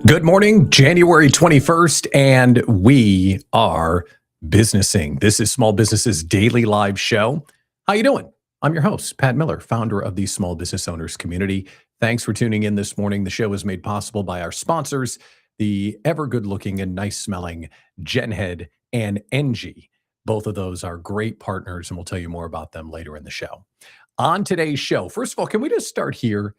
Good morning, January 21st, and we are businessing. This is Small Business's daily live show. How you doing? I'm your host, Pat Miller, founder of the Small Business Owners Community. Thanks for tuning in this morning. The show is made possible by our sponsors, the ever good-looking and nice-smelling GenHead and Engie. Both of those are great partners, and we'll tell you more about them later in the show. On today's show, first of all, can we just start here?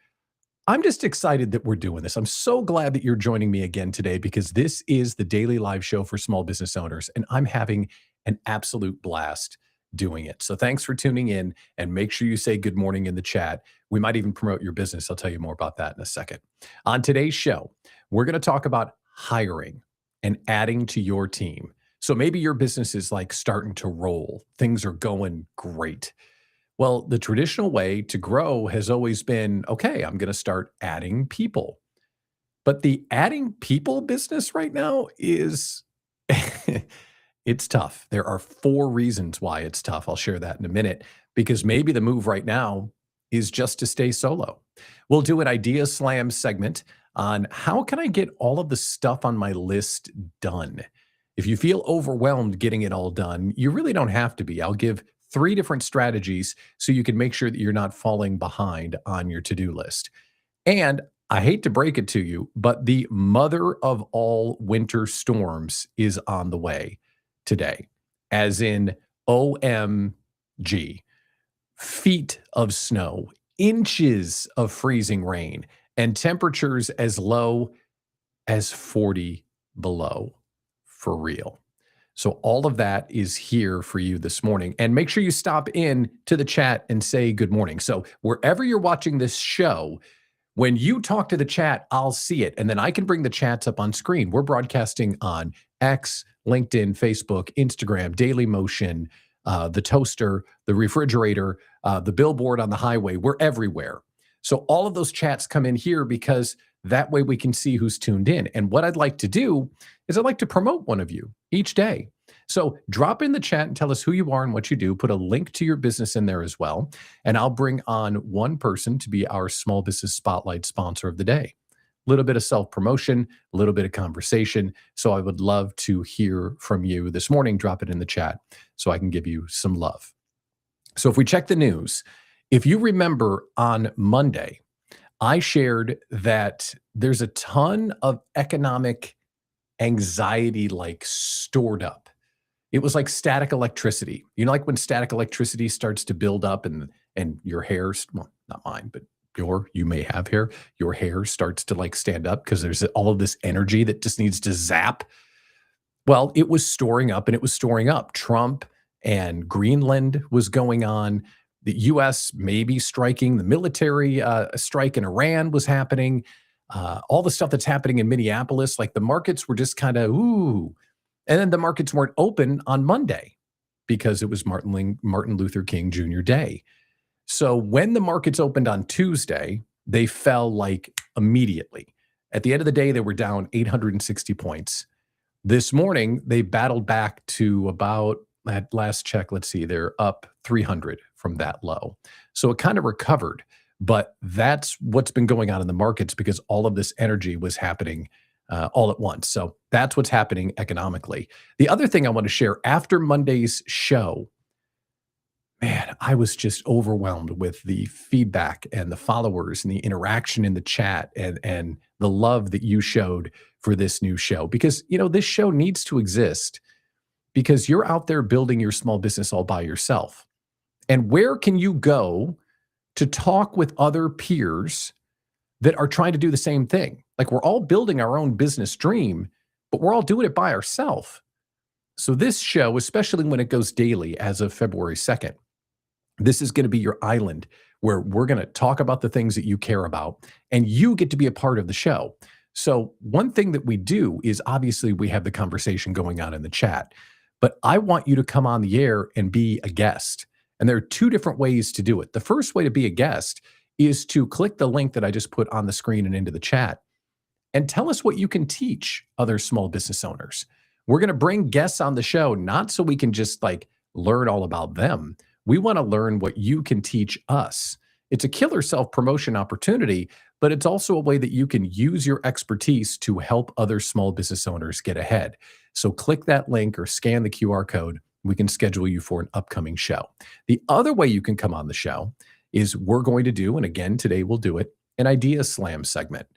I'm just excited that we're doing this. I'm so glad that you're joining me again today because this is the daily live show for small business owners, and I'm having an absolute blast doing it. So thanks for tuning in, and make sure you say good morning in the chat. We might even promote your business. I'll tell you more about that in a second. On today's show, we're going to talk about hiring and adding to your team. So maybe your business is like starting to roll. Things are going great. Well, the traditional way to grow has always been, okay, I'm going to start adding people. But the adding people business right now is, it's tough. There are 4 reasons why it's tough. I'll share that in a minute, because maybe the move right now is just to stay solo. We'll do an idea slam segment on how can I get all of the stuff on my list done. If you feel overwhelmed getting it all done, you really don't have to be. I'll give 3 different strategies so you can make sure that you're not falling behind on your to-do list. And I hate to break it to you, but the mother of all winter storms is on the way today, as in OMG, feet of snow, inches of freezing rain, and temperatures as low as 40 below, for real. So all of that is here for you this morning. And make sure you stop in to the chat and say good morning. So wherever you're watching this show, when you talk to the chat, I'll see it. And then I can bring the chats up on screen. We're broadcasting on X, LinkedIn, Facebook, Instagram, Daily Motion, the toaster, the refrigerator, the billboard on the highway. We're everywhere. So all of those chats come in here because that way we can see who's tuned in. And what I'd like to do is I'd like to promote one of you each day. So drop in the chat and tell us who you are and what you do. Put a link to your business in there as well. And I'll bring on one person to be our Small Business Spotlight sponsor of the day. A little bit of self-promotion, a little bit of conversation. So I would love to hear from you this morning. Drop it in the chat so I can give you some love. So if we check the news, if you remember on Monday, I shared that there's a ton of economic anxiety like stored up. It was like static electricity. You know, like when static electricity starts to build up and your hair, well, not mine, but you may have hair, your hair starts to like stand up because there's all of this energy that just needs to zap. Well, it was storing up and it was storing up. Trump and Greenland was going on. The U.S. maybe striking, the military strike in Iran was happening. All the stuff that's happening in Minneapolis, like the markets were just kind of, ooh. And then the markets weren't open on Monday because it was Martin Luther King Jr. Day. So when the markets opened on Tuesday, they fell like immediately. At the end of the day, they were down 860 points. This morning, they battled back to about, at last check, let's see, they're up 300 from that low. So it kind of recovered, but that's what's been going on in the markets because all of this energy was happening all at once. So that's what's happening economically. The other thing I want to share after Monday's show, man, I was just overwhelmed with the feedback and the followers and the interaction in the chat and the love that you showed for this new show. Because, this show needs to exist because you're out there building your small business all by yourself. And where can you go to talk with other peers that are trying to do the same thing? Like, we're all building our own business dream, but we're all doing it by ourselves. So this show, especially when it goes daily as of February 2nd, this is going to be your island where we're going to talk about the things that you care about, and you get to be a part of the show. So one thing that we do is, obviously, we have the conversation going on in the chat, but I want you to come on the air and be a guest. And there are two different ways to do it. The first way to be a guest is to click the link that I just put on the screen and into the chat and tell us what you can teach other small business owners. We're going to bring guests on the show, not so we can just learn all about them. We want to learn what you can teach us. It's a killer self-promotion opportunity, but it's also a way that you can use your expertise to help other small business owners get ahead. So click that link or scan the QR code. We can schedule you for an upcoming show. The other way you can come on the show is we're going to do, and again, today we'll do it, an Idea Slam segment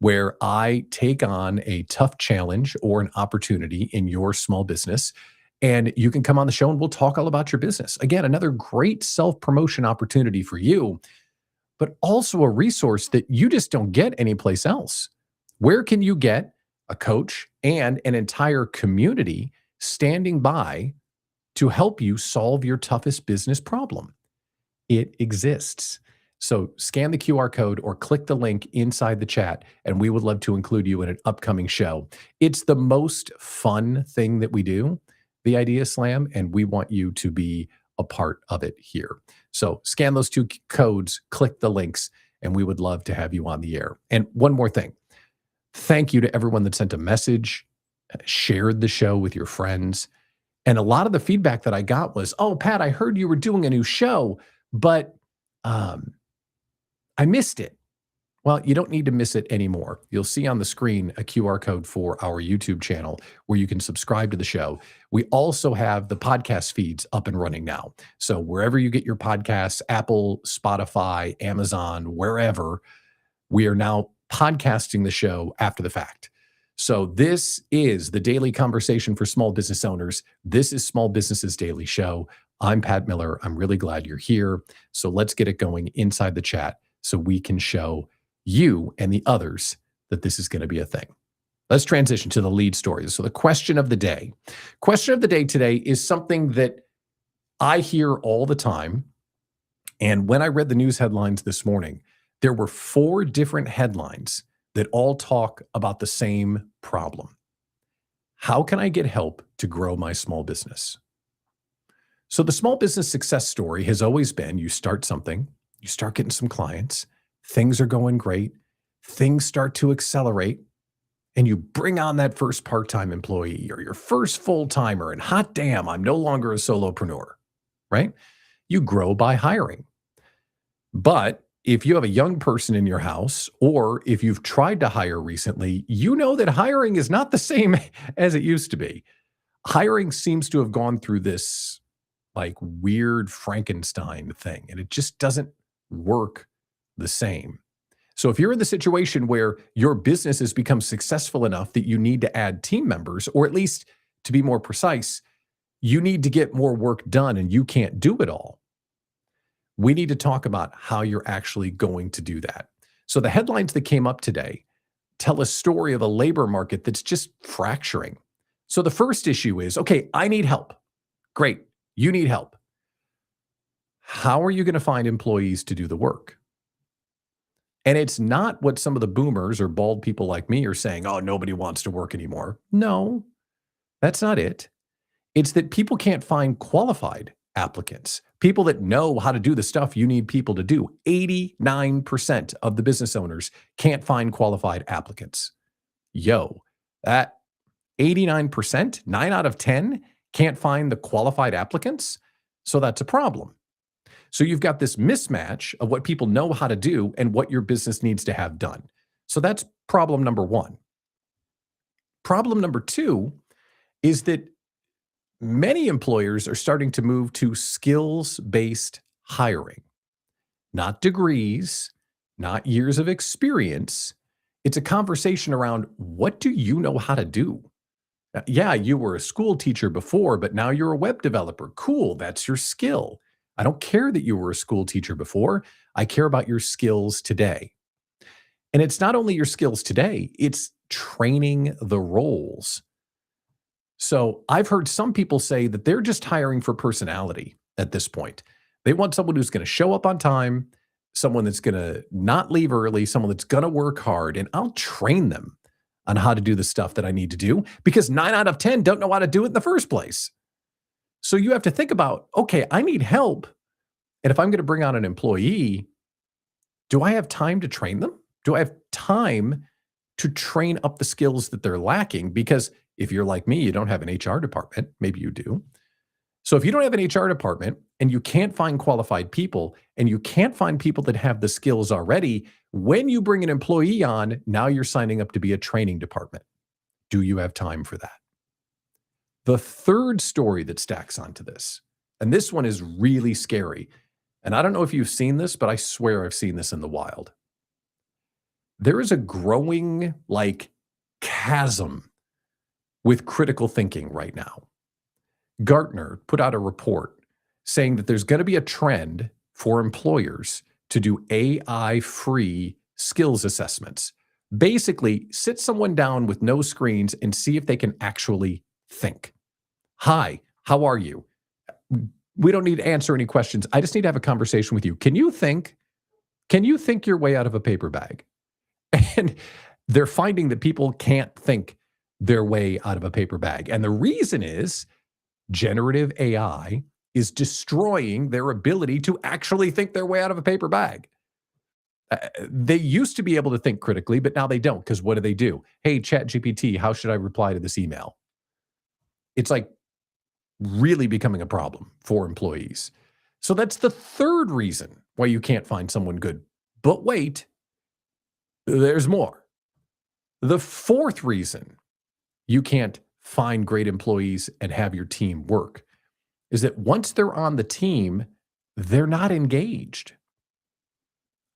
where I take on a tough challenge or an opportunity in your small business. And you can come on the show and we'll talk all about your business. Again, another great self-promotion opportunity for you, but also a resource that you just don't get anyplace else. Where can you get a coach and an entire community standing by to help you solve your toughest business problem? It exists. So scan the QR code or click the link inside the chat, and we would love to include you in an upcoming show. It's the most fun thing that we do, the Idea Slam, and we want you to be a part of it here. So scan those two codes, click the links, and we would love to have you on the air. And one more thing. Thank you to everyone that sent a message, shared the show with your friends. And a lot of the feedback that I got was, "Oh, Pat, I heard you were doing a new show, but I missed it." Well, you don't need to miss it anymore. You'll see on the screen a QR code for our YouTube channel where you can subscribe to the show. We also have the podcast feeds up and running now. So wherever you get your podcasts, Apple, Spotify, Amazon, wherever, we are now podcasting the show after the fact. So this is the daily conversation for small business owners. This is Small Businesses Daily Show. I'm Pat Miller. I'm really glad you're here. So let's get it going inside the chat so we can show you and the others that this is going to be a thing. Let's transition to the lead stories. So the question of the day. Question of the day today is something that I hear all the time. And when I read the news headlines this morning, there were 4 different headlines that all talk about the same problem. How can I get help to grow my small business? So the small business success story has always been, you start something, you start getting some clients, things are going great, things start to accelerate, and you bring on that first part-time employee or your first full-timer, and hot damn, I'm no longer a solopreneur, right? You grow by hiring. But if you have a young person in your house, or if you've tried to hire recently, you know that hiring is not the same as it used to be. Hiring seems to have gone through this weird Frankenstein thing, and it just doesn't work the same. So if you're in the situation where your business has become successful enough that you need to add team members, or at least, to be more precise, you need to get more work done and you can't do it all, we need to talk about how you're actually going to do that. So the headlines that came up today tell a story of a labor market that's just fracturing. So the first issue is, okay, I need help. Great, you need help. How are you going to find employees to do the work? And it's not what some of the boomers or bald people like me are saying, oh, nobody wants to work anymore. No, that's not it. It's that people can't find qualified applicants, people that know how to do the stuff you need people to do. 89% of the business owners can't find qualified applicants. That 89%, 9 out of 10 can't find the qualified applicants. So that's a problem. So you've got this mismatch of what people know how to do and what your business needs to have done. So that's problem number 1. Problem number 2 is that Many employers are starting to move to skills-based hiring, not degrees, not years of experience. It's a conversation around what do you know how to do? Yeah, you were a school teacher before, but now you're a web developer. Cool, that's your skill. I don't care that you were a school teacher before. I care about your skills today. And it's not only your skills today, it's training the roles. So I've heard some people say that they're just hiring for personality at this point. They want someone who's going to show up on time, someone that's going to not leave early, someone that's going to work hard, and I'll train them on how to do the stuff that I need to do because 9 out of 10 don't know how to do it in the first place. So you have to think about, okay, I need help. And if I'm going to bring on an employee, do I have time to train them? Do I have time to train up the skills that they're lacking? Because if you're like me, you don't have an HR department. Maybe you do. So if you don't have an HR department and you can't find qualified people and you can't find people that have the skills already, when you bring an employee on, now you're signing up to be a training department. Do you have time for that? The third story that stacks onto this, and this one is really scary. And I don't know if you've seen this, but I swear I've seen this in the wild. There is a growing chasm with critical thinking right now. Gartner put out a report saying that there's going to be a trend for employers to do AI-free skills assessments. Basically, sit someone down with no screens and see if they can actually think. Hi, how are you? We don't need to answer any questions. I just need to have a conversation with you. Can you think? Can you think your way out of a paper bag? And they're finding that people can't think their way out of a paper bag. And the reason is generative AI is destroying their ability to actually think their way out of a paper bag. They used to be able to think critically, but now they don't, because what do? Hey, ChatGPT, how should I reply to this email? It's really becoming a problem for employees. So that's the third reason why you can't find someone good. But wait, there's more. The fourth reason you can't find great employees and have your team work is that once they're on the team, they're not engaged.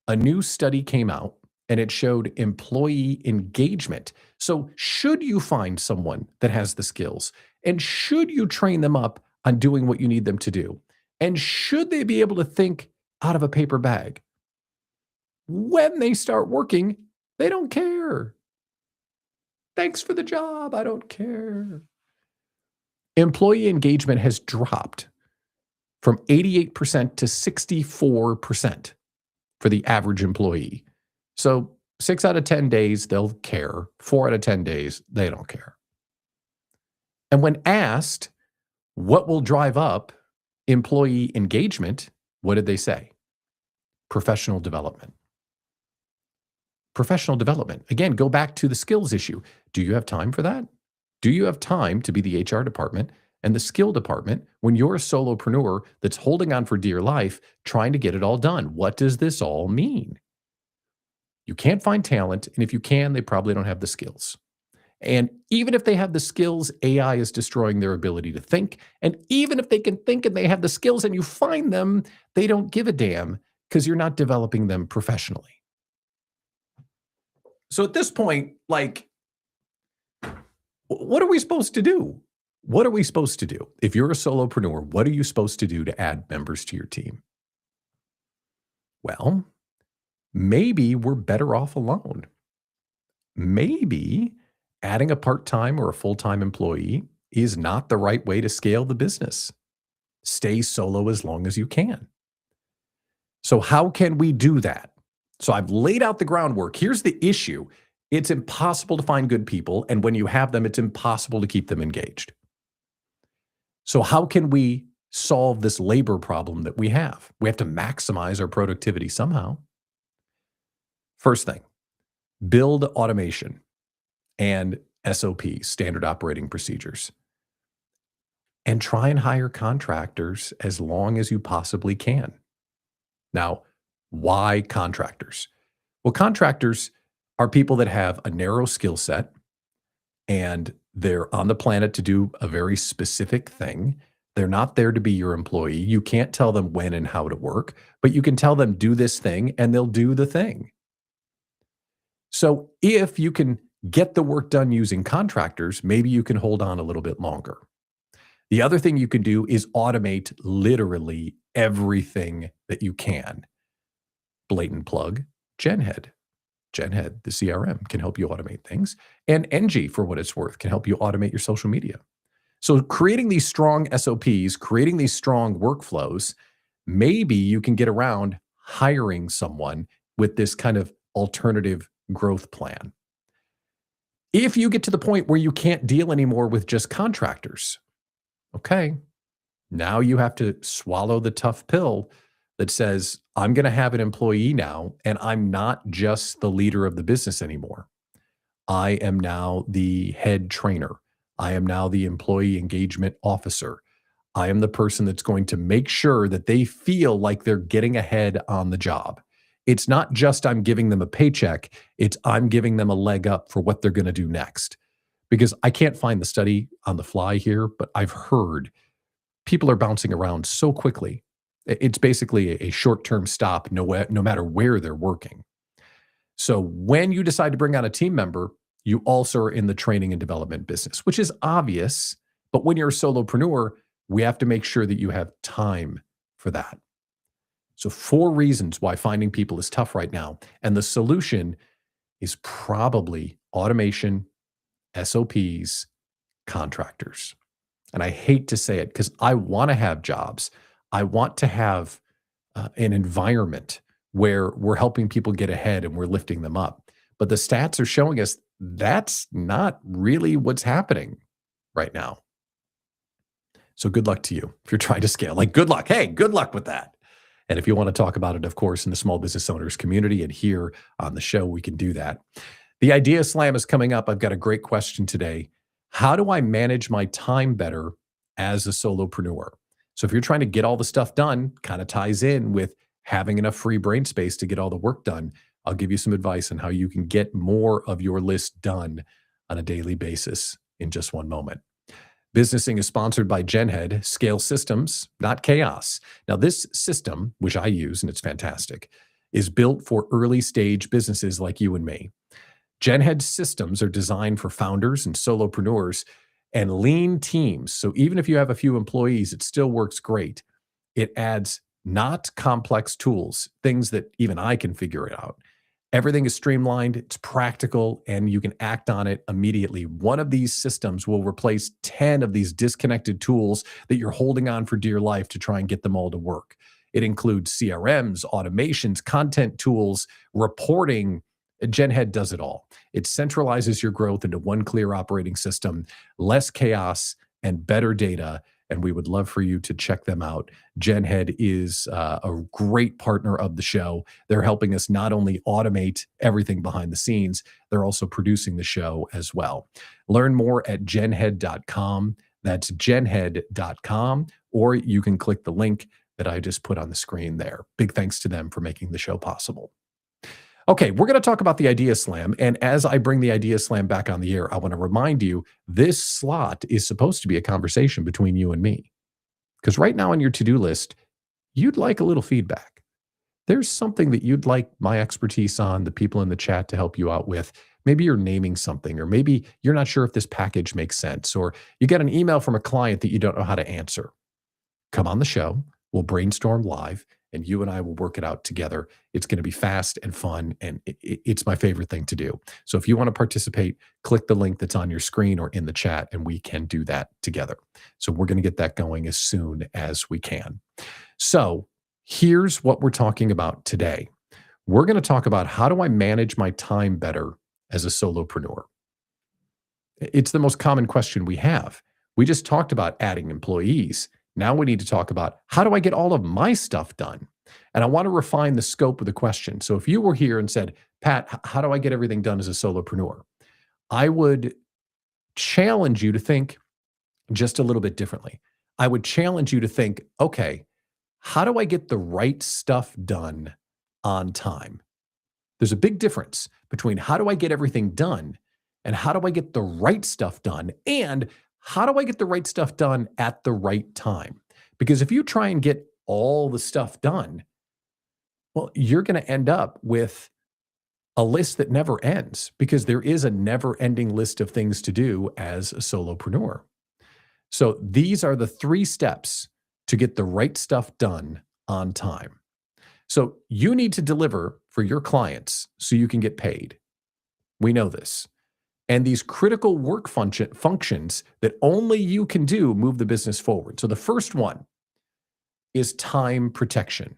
A new study came out and it showed employee engagement. So should you find someone that has the skills, and should you train them up on doing what you need them to do, and should they be able to think out of a paper bag, when they start working, they don't care. Thanks for the job. I don't care. Employee engagement has dropped from 88% to 64% for the average employee. So 6 out of 10 days, they'll care. 4 out of 10 days, they don't care. And when asked what will drive up employee engagement, what did they say? Professional development. Professional development. Again, go back to the skills issue. Do you have time for that? Do you have time to be the HR department and the skill department when you're a solopreneur that's holding on for dear life, trying to get it all done? What does this all mean? You can't find talent, and if you can, they probably don't have the skills. And even if they have the skills, AI is destroying their ability to think. And even if they can think and they have the skills and you find them, they don't give a damn because you're not developing them professionally. So at this point, what are we supposed to do? What are we supposed to do? If you're a solopreneur, what are you supposed to do to add members to your team? Well, maybe we're better off alone. Maybe adding a part-time or a full-time employee is not the right way to scale the business. Stay solo as long as you can. So how can we do that? So I've laid out the groundwork. Here's the issue. It's impossible to find good people, and when you have them, it's impossible to keep them engaged. So how can we solve this labor problem that we have? We have to maximize our productivity somehow. First thing, build automation and SOPs, standard operating procedures, and try and hire contractors as long as you possibly can. Now, why contractors? Well, contractors are people that have a narrow skill set and They're on the planet to do a very specific thing. They're not there to be your employee. You can't tell them when and how to work, but you can tell them do this thing and they'll do the thing. So if you can get the work done using contractors, maybe you can hold on a little bit longer. The other thing you can do is automate literally everything that you can. Blatant plug, GenHead. GenHead, the CRM, can help you automate things. And Engie, for what it's worth, can help you automate your social media. So creating these strong SOPs, creating these strong workflows, maybe you can get around hiring someone with this kind of alternative growth plan. If you get to the point where you can't deal anymore with just contractors, okay, now you have to swallow the tough pill that says, I'm going to have an employee now, and I'm not just the leader of the business anymore. I am now the head trainer. I am now the employee engagement officer. I am the person that's going to make sure that they feel like they're getting ahead on the job. It's not just I'm giving them a paycheck, it's I'm giving them a leg up for what they're going to do next. Because I can't find the study on the fly here, but I've heard people are bouncing around so quickly. It's basically a short-term stop no matter where they're working. So when you decide to bring on a team member, you also are in the training and development business, which is obvious. But when you're a solopreneur, we have to make sure that you have time for that. So 4 reasons why finding people is tough right now. And the solution is probably automation, SOPs, contractors. And I hate to say it because I want to have jobs. I want to have an environment where we're helping people get ahead and we're lifting them up. But the stats are showing us that's not really what's happening right now. So good luck to you if you're trying to scale. Like, good luck. Hey, good luck with that. And if you want to talk about it, of course, in the small business owners community and here on the show, we can do that. The Idea Slam is coming up. I've got a great question today. How do I manage my time better as a solopreneur? So if you're trying to get all the stuff done, kind of ties in with having enough free brain space to get all the work done. I'll give you some advice on how you can get more of your list done on a daily basis in just one moment. Businessing is sponsored by GenHead, Scale Systems, not Chaos. Now, this system, which I use, and it's fantastic, is built for early stage businesses like you and me. GenHead systems are designed for founders and solopreneurs and lean teams. So even if you have a few employees, it still works great. It adds not complex tools, things that even I can figure it out. Everything is streamlined, it's practical, and you can act on it immediately. One of these systems will replace 10 of these disconnected tools that you're holding on for dear life to try and get them all to work. It includes CRMs, automations, content tools, reporting. GenHead does it all. It centralizes your growth into one clear operating system, less chaos, and better data. And we would love for you to check them out. GenHead is a great partner of the show. They're helping us not only automate everything behind the scenes, they're also producing the show as well. Learn more at genhead.com. That's genhead.com, or you can click the link that I just put on the screen there. Big thanks to them for making the show possible. Okay, we're going to talk about the Idea Slam. And as I bring the Idea Slam back on the air, I want to remind you this slot is supposed to be a conversation between you and me. Because right now on your to-do list, you'd like a little feedback. There's something that you'd like my expertise on, the people in the chat to help you out with. Maybe you're naming something, or maybe you're not sure if this package makes sense, or you get an email from a client that you don't know how to answer. Come on the show. We'll brainstorm live, and you and I will work it out together. It's going to be fast and fun, and it's my favorite thing to do. So if you want to participate, click the link that's on your screen or in the chat, and we can do that together. So we're going to get that going as soon as we can. So here's what we're talking about today. We're going to talk about how do I manage my time better as a solopreneur? It's the most common question we have. We just talked about adding employees. Now we need to talk about how do I get all of my stuff done? And I want to refine the scope of the question. So if you were here and said, Pat, how do I get everything done as a solopreneur? I would challenge you to think just a little bit differently. I would challenge you to think, okay, how do I get the right stuff done on time? There's a big difference between how do I get everything done And how do I get the right stuff done? And how do I get the right stuff done at the right time? Because if you try and get all the stuff done, well, you're going to end up with a list that never ends because there is a never ending list of things to do as a solopreneur. So these are the 3 steps to get the right stuff done on time. So you need to deliver for your clients so you can get paid. We know this. And these critical work functions that only you can do move the business forward. So the first one is time protection.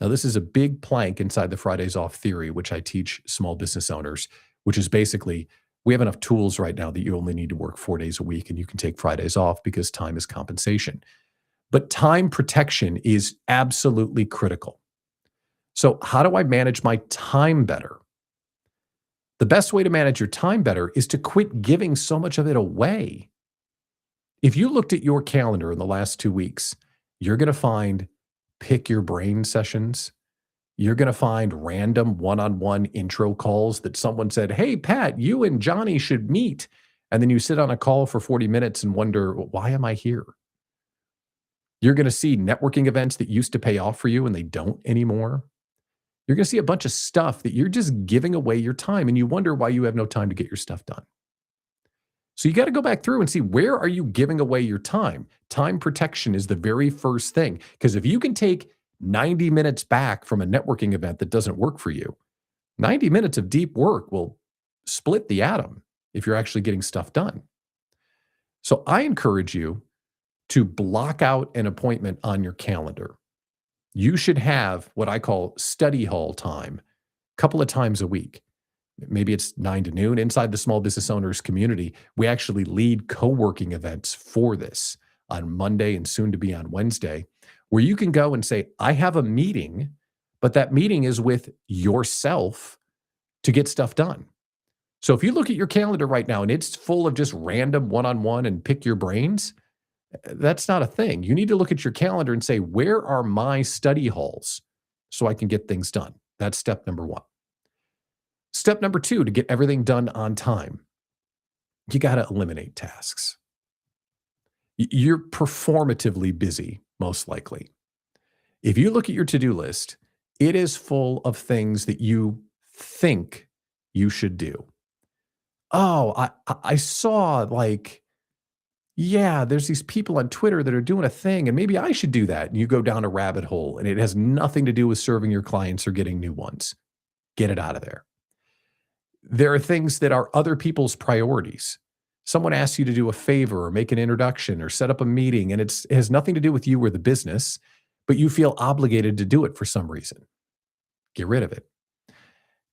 Now, this is a big plank inside the Fridays off theory, which I teach small business owners, which is basically we have enough tools right now that you only need to work 4 days a week and you can take Fridays off because time is compensation. But time protection is absolutely critical. So how do I manage my time better? The best way to manage your time better is to quit giving so much of it away. If you looked at your calendar in the last 2 weeks, you're going to find pick your brain sessions. You're going to find random one-on-one intro calls that someone said, hey, Pat, you and Johnny should meet. And then you sit on a call for 40 minutes and wonder, why am I here? You're going to see networking events that used to pay off for you and they don't anymore. You're going to see a bunch of stuff that you're just giving away your time and you wonder why you have no time to get your stuff done. So you got to go back through and see, where are you giving away your time? Time protection is the very first thing. Because if you can take 90 minutes back from a networking event that doesn't work for you, 90 minutes of deep work will split the atom if you're actually getting stuff done. So I encourage you to block out an appointment on your calendar. You should have what I call study hall time a couple of times a week. Maybe it's 9 to noon. Inside the small business owners community, we actually lead co-working events for this on Monday and soon to be on Wednesday, where you can go and say, I have a meeting, but that meeting is with yourself to get stuff done. So if you look at your calendar right now and it's full of just random one-on-one and pick your brains, that's not a thing. You need to look at your calendar and say, where are my study halls so I can get things done? That's step number 1. Step number 2, to get everything done on time, you got to eliminate tasks. You're performatively busy, most likely. If you look at your to-do list, it is full of things that you think you should do. Oh, I saw there's these people on Twitter that are doing a thing and maybe I should do that. And you go down a rabbit hole and it has nothing to do with serving your clients or getting new ones. Get it out of there. There are things that are other people's priorities. Someone asks you to do a favor or make an introduction or set up a meeting and it has nothing to do with you or the business, but you feel obligated to do it for some reason. Get rid of it.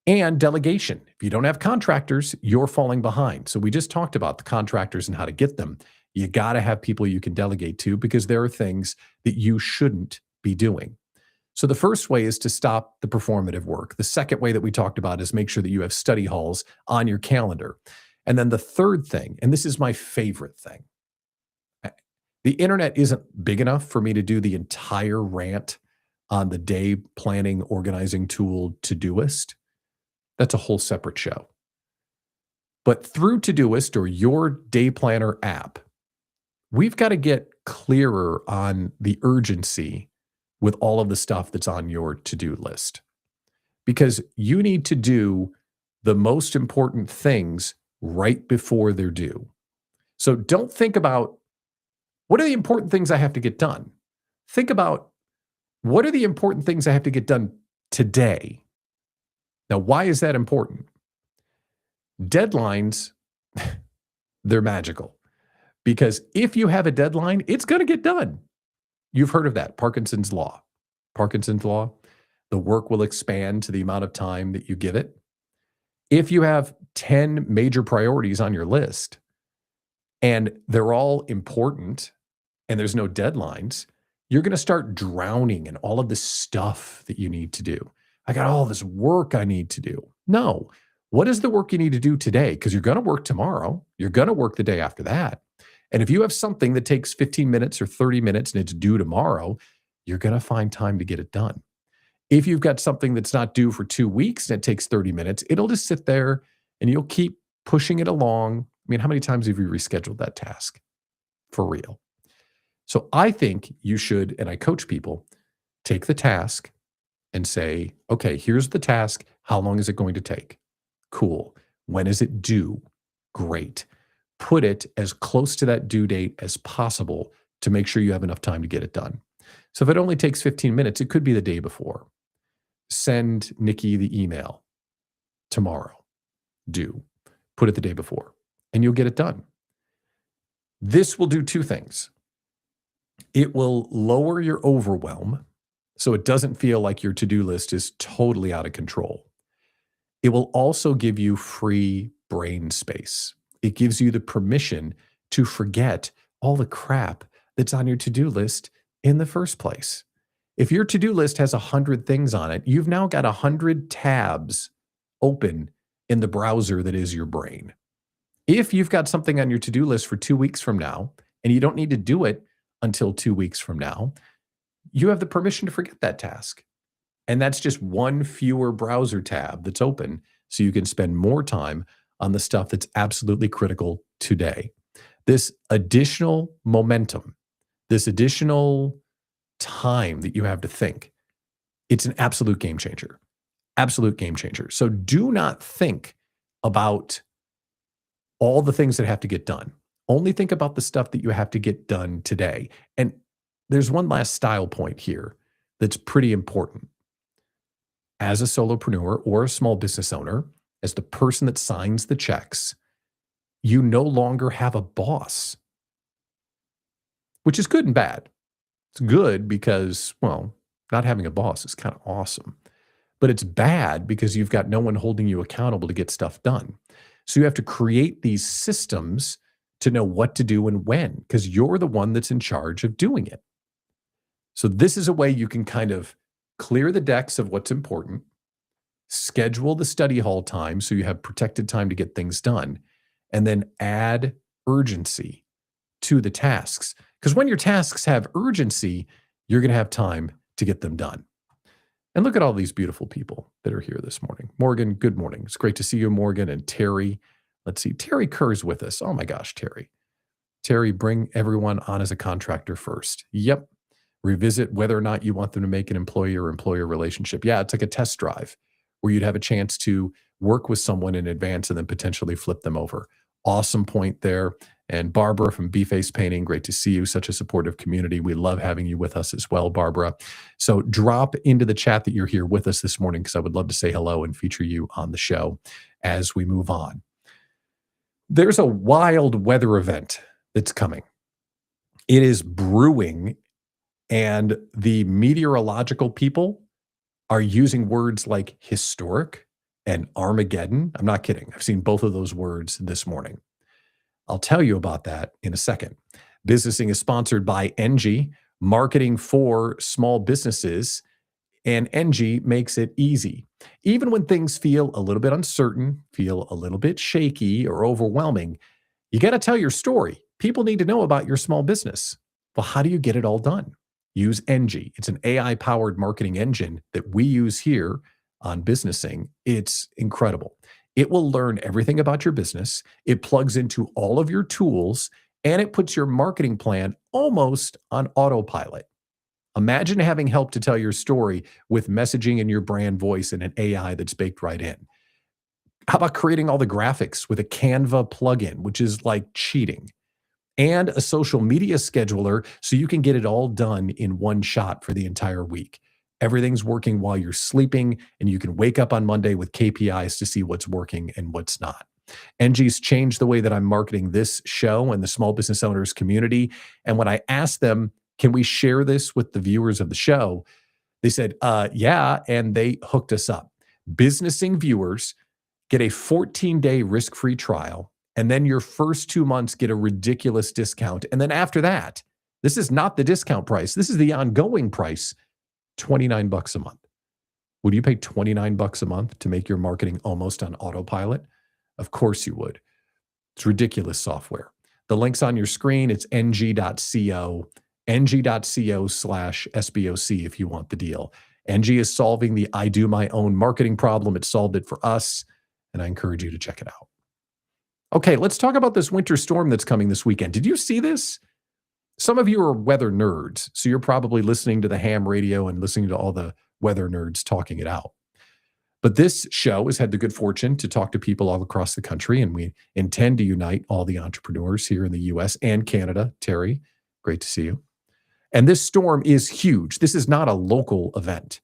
And delegation. If you don't have contractors, you're falling behind. So we just talked about the contractors and how to get them. You got to have people you can delegate to because there are things that you shouldn't be doing. So the first way is to stop the performative work. The second way that we talked about is make sure that you have study halls on your calendar. And then the third thing, and this is my favorite thing, the internet isn't big enough for me to do the entire rant on the day planning organizing tool Todoist. That's a whole separate show. But through Todoist or your day planner app, we've got to get clearer on the urgency with all of the stuff that's on your to-do list. Because you need to do the most important things right before they're due. So don't think about, what are the important things I have to get done? Think about, what are the important things I have to get done today? Now, why is that important? Deadlines, they're magical. Because if you have a deadline, it's going to get done. You've heard of that, Parkinson's Law. Parkinson's Law, the work will expand to the amount of time that you give it. If you have 10 major priorities on your list and they're all important and there's no deadlines, you're going to start drowning in all of this stuff that you need to do. I got all this work I need to do. No. What is the work you need to do today? Because you're going to work tomorrow. You're going to work the day after that. And if you have something that takes 15 minutes or 30 minutes and it's due tomorrow, you're going to find time to get it done. If you've got something that's not due for 2 weeks and it takes 30 minutes, it'll just sit there and you'll keep pushing it along. I mean, how many times have you rescheduled that task? For real. So I think you should, and I coach people, take the task and say, okay, here's the task. How long is it going to take? Cool. When is it due? Great. Put it as close to that due date as possible to make sure you have enough time to get it done. So if it only takes 15 minutes, it could be the day before. Send Nikki the email tomorrow, due. Put it the day before, and you'll get it done. This will do two things. It will lower your overwhelm so it doesn't feel like your to-do list is totally out of control. It will also give you free brain space. It gives you the permission to forget all the crap that's on your to-do list in the first place. If your to-do list has 100 things on it, you've now got 100 tabs open in the browser that is your brain. If you've got something on your to-do list for 2 weeks from now, and you don't need to do it until 2 weeks from now, you have the permission to forget that task. And that's just one fewer browser tab that's open, so you can spend more time on the stuff that's absolutely critical today. This additional momentum, this additional time that you have to think, it's an absolute game changer. Absolute game changer. So do not think about all the things that have to get done. Only think about the stuff that you have to get done today. And there's one last style point here that's pretty important. As a solopreneur or a small business owner, as the person that signs the checks, you no longer have a boss, which is good and bad. It's good because, well, not having a boss is kind of awesome. But it's bad because you've got no one holding you accountable to get stuff done. So you have to create these systems to know what to do and when, because you're the one that's in charge of doing it. So this is a way you can kind of clear the decks of what's important, schedule the study hall time so you have protected time to get things done, and then add urgency to the tasks. Because when your tasks have urgency, you're going to have time to get them done. And look at all these beautiful people that are here this morning. Morgan, good morning. It's great to see you, Morgan. And Terry, let's see, Terry Kerr's with us. Oh my gosh, Terry. Terry, bring everyone on as a contractor first. Yep. Revisit whether or not you want them to make an employee or employer relationship. Yeah, it's like a test drive where you'd have a chance to work with someone in advance and then potentially flip them over. Awesome point there. And Barbara from B-Face Painting, great to see you. Such a supportive community. We love having you with us as well, Barbara. So drop into the chat that you're here with us this morning because I would love to say hello and feature you on the show as we move on. There's a wild weather event that's coming. It is brewing, and the meteorological people are using words like historic and Armageddon. I'm not kidding. I've seen both of those words this morning. I'll tell you about that in a second. Businessing is sponsored by Engie, marketing for small businesses, and Engie makes it easy. Even when things feel a little bit uncertain, feel a little bit shaky or overwhelming, you got to tell your story. People need to know about your small business. Well, how do you get it all done? Use Engie. It's an AI-powered marketing engine that we use here on Businessing. It's incredible. It will learn everything about your business. It plugs into all of your tools, and it puts your marketing plan almost on autopilot. Imagine having help to tell your story with messaging in your brand voice and an AI that's baked right in. How about creating all the graphics with a Canva plugin, which is like cheating, and a social media scheduler so you can get it all done in one shot for the entire week. Everything's working while you're sleeping, and you can wake up on Monday with KPIs to see what's working and what's not. Engie's changed the way that I'm marketing this show and the small business owners community. And when I asked them, can we share this with the viewers of the show? They said, yeah, and they hooked us up. Businessing viewers get a 14-day risk-free trial, and then your first 2 months get a ridiculous discount. And then after that, this is not the discount price. This is the ongoing price, $29 a month. Would you pay $29 a month to make your marketing almost on autopilot? Of course you would. It's ridiculous software. The link's on your screen. It's engie.co, engie.co/SBOC if you want the deal. Engie is solving the I do my own marketing problem. It solved it for us, and I encourage you to check it out. Okay, let's talk about this winter storm that's coming this weekend. Did you see this? Some of you are weather nerds, so you're probably listening to the ham radio and listening to all the weather nerds talking it out. But this show has had the good fortune to talk to people all across the country, and we intend to unite all the entrepreneurs here in the US and Canada. Terry, great to see you. And this storm is huge. This is not a local event.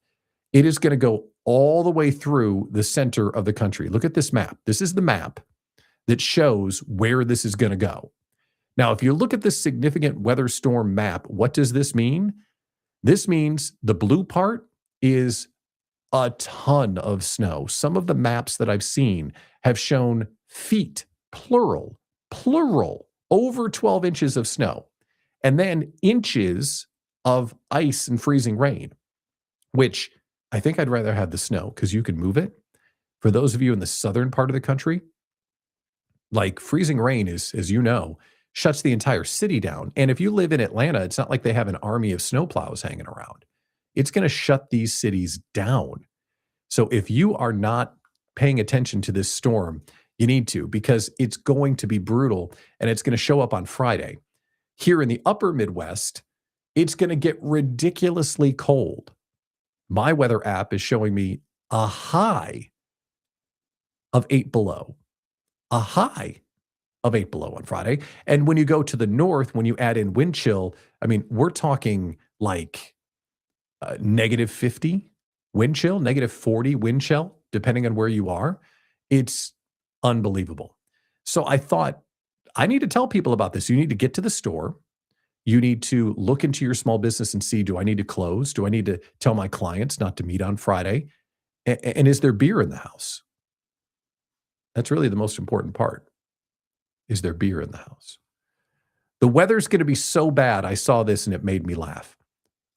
It is going to go all the way through the center of the country. Look at this map. This is the map that shows where this is going to go. Now, if you look at this significant weather storm map, what does this mean? This means the blue part is a ton of snow. Some of the maps that I've seen have shown feet, plural, over 12 inches of snow, and then inches of ice and freezing rain, which I think I'd rather have the snow because you can move it. For those of you in the southern part of the country, like freezing rain is, as you know, shuts the entire city down. And if you live in Atlanta, it's not like they have an army of snowplows hanging around. It's going to shut these cities down. So if you are not paying attention to this storm, you need to, because it's going to be brutal and it's going to show up on Friday. Here in the upper Midwest, it's going to get ridiculously cold. My weather app is showing me a high of 8 below, a high of 8 below on Friday. And when you go to the north, when you add in wind chill, I mean, we're talking like -50 wind chill, -40 wind chill, depending on where you are. It's unbelievable. So I thought, I need to tell people about this. You need to get to the store. You need to look into your small business and see, do I need to close? Do I need to tell my clients not to meet on Friday? And is there beer in the house? That's really the most important part. Is there beer in the house? The weather's going to be so bad. I saw this and it made me laugh.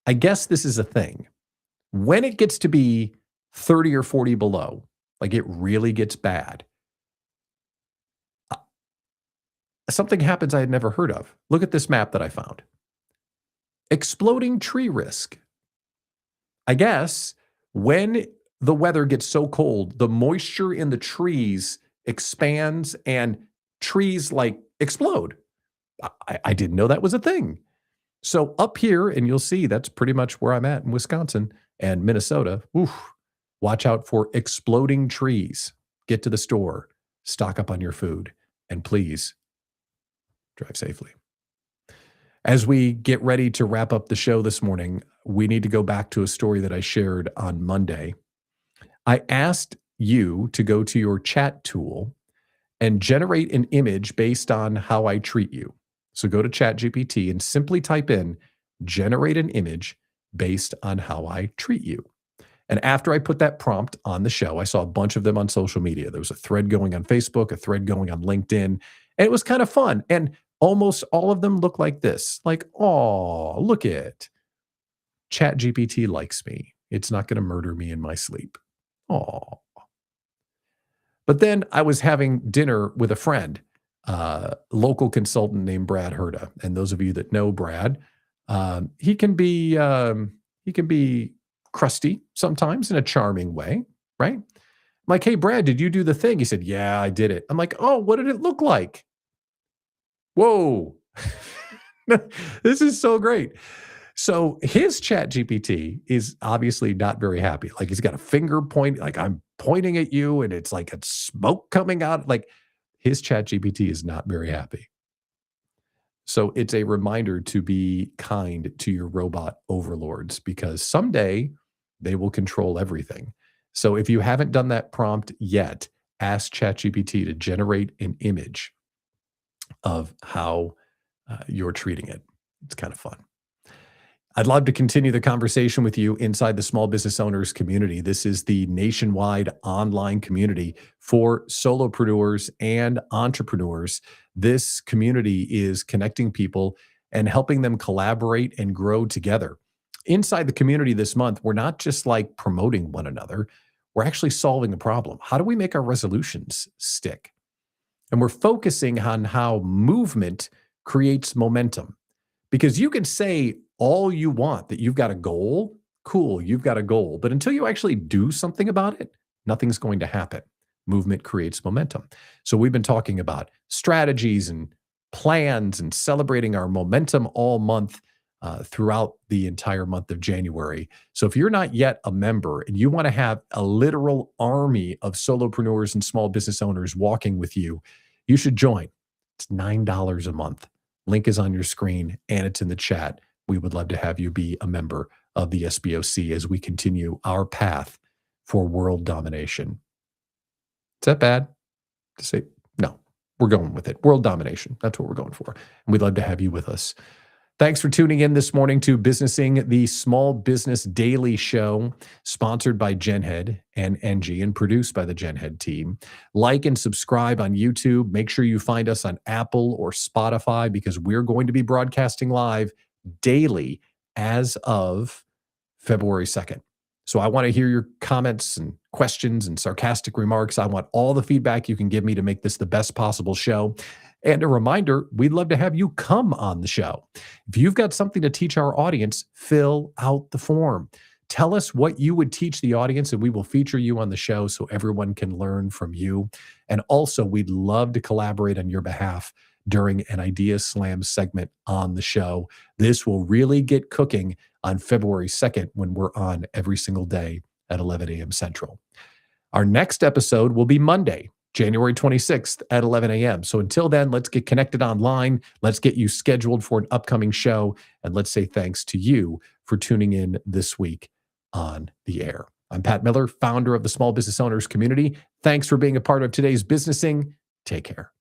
I guess this is a thing. When it gets to be 30 or 40 below, like it really gets bad, something happens I had never heard of. Look at this map that I found. Exploding tree risk. I guess when the weather gets so cold, the moisture in the trees expands and trees like explode. I didn't know that was a thing. So up here, and you'll see that's pretty much where I'm at in Wisconsin and Minnesota. Oof, watch out for exploding trees. Get to the store, stock up on your food, and please drive safely. As we get ready to wrap up the show this morning, we need to go back to a story that I shared on Monday. I asked you to go to your chat tool and generate an image based on how I treat you. So go to ChatGPT and simply type in, generate an image based on how I treat you. And after I put that prompt on the show, I saw a bunch of them on social media. There was a thread going on Facebook, a thread going on LinkedIn, and it was kind of fun. And almost all of them look like this, like, oh, look at ChatGPT likes me. It's not going to murder me in my sleep. Oh. But then I was having dinner with a friend, local consultant named Brad Herda. And those of you that know Brad, he can be crusty sometimes in a charming way, right? I'm like, hey, Brad, did you do the thing? He said, yeah, I did it. I'm like, oh, what did it look like? Whoa, this is so great. So his chat GPT is obviously not very happy. Like he's got a finger point, like I'm pointing at you and it's like a smoke coming out. Like his chat GPT is not very happy. So it's a reminder to be kind to your robot overlords because someday they will control everything. So if you haven't done that prompt yet, ask ChatGPT to generate an image of how you're treating it. It's kind of fun. I'd love to continue the conversation with you inside the small business owners community. This is the nationwide online community for solopreneurs and entrepreneurs. This community is connecting people and helping them collaborate and grow together. Inside the community this month, we're not just like promoting one another. We're actually solving a problem. How do we make our resolutions stick? And we're focusing on how movement creates momentum. Because you can say all you want that you've got a goal, cool, you've got a goal. But until you actually do something about it, nothing's going to happen. movement creates momentum. So we've been talking about strategies and plans and celebrating our momentum all month throughout the entire month of January. So if you're not yet a member and you want to have a literal army of solopreneurs and small business owners walking with you, you should join. It's $9 a month. Link is on your screen and it's in the chat. We would love to have you be a member of the SBOC as we continue our path for world domination. Is that bad to say? No, we're going with it. World domination. That's what we're going for. And we'd love to have you with us. Thanks for tuning in this morning to Businessing, the Small Business Daily Show, sponsored by GenHead and Engie and produced by the GenHead team. Like and subscribe on YouTube. Make sure you find us on Apple or Spotify because we're going to be broadcasting live daily as of February 2nd. So I want to hear your comments and questions and sarcastic remarks. I want all the feedback you can give me to make this the best possible show. And a reminder, we'd love to have you come on the show. If you've got something to teach our audience, fill out the form. Tell us what you would teach the audience, and we will feature you on the show so everyone can learn from you. And also, we'd love to collaborate on your behalf during an Idea Slam segment on the show. This will really get cooking on February 2nd when we're on every single day at 11 a.m. Central. Our next episode will be Monday, January 26th at 11 a.m. So until then, let's get connected online. Let's get you scheduled for an upcoming show. And let's say thanks to you for tuning in this week on the air. I'm Pat Miller, founder of the Small Business Owners Community. Thanks for being a part of today's Businessing. Take care.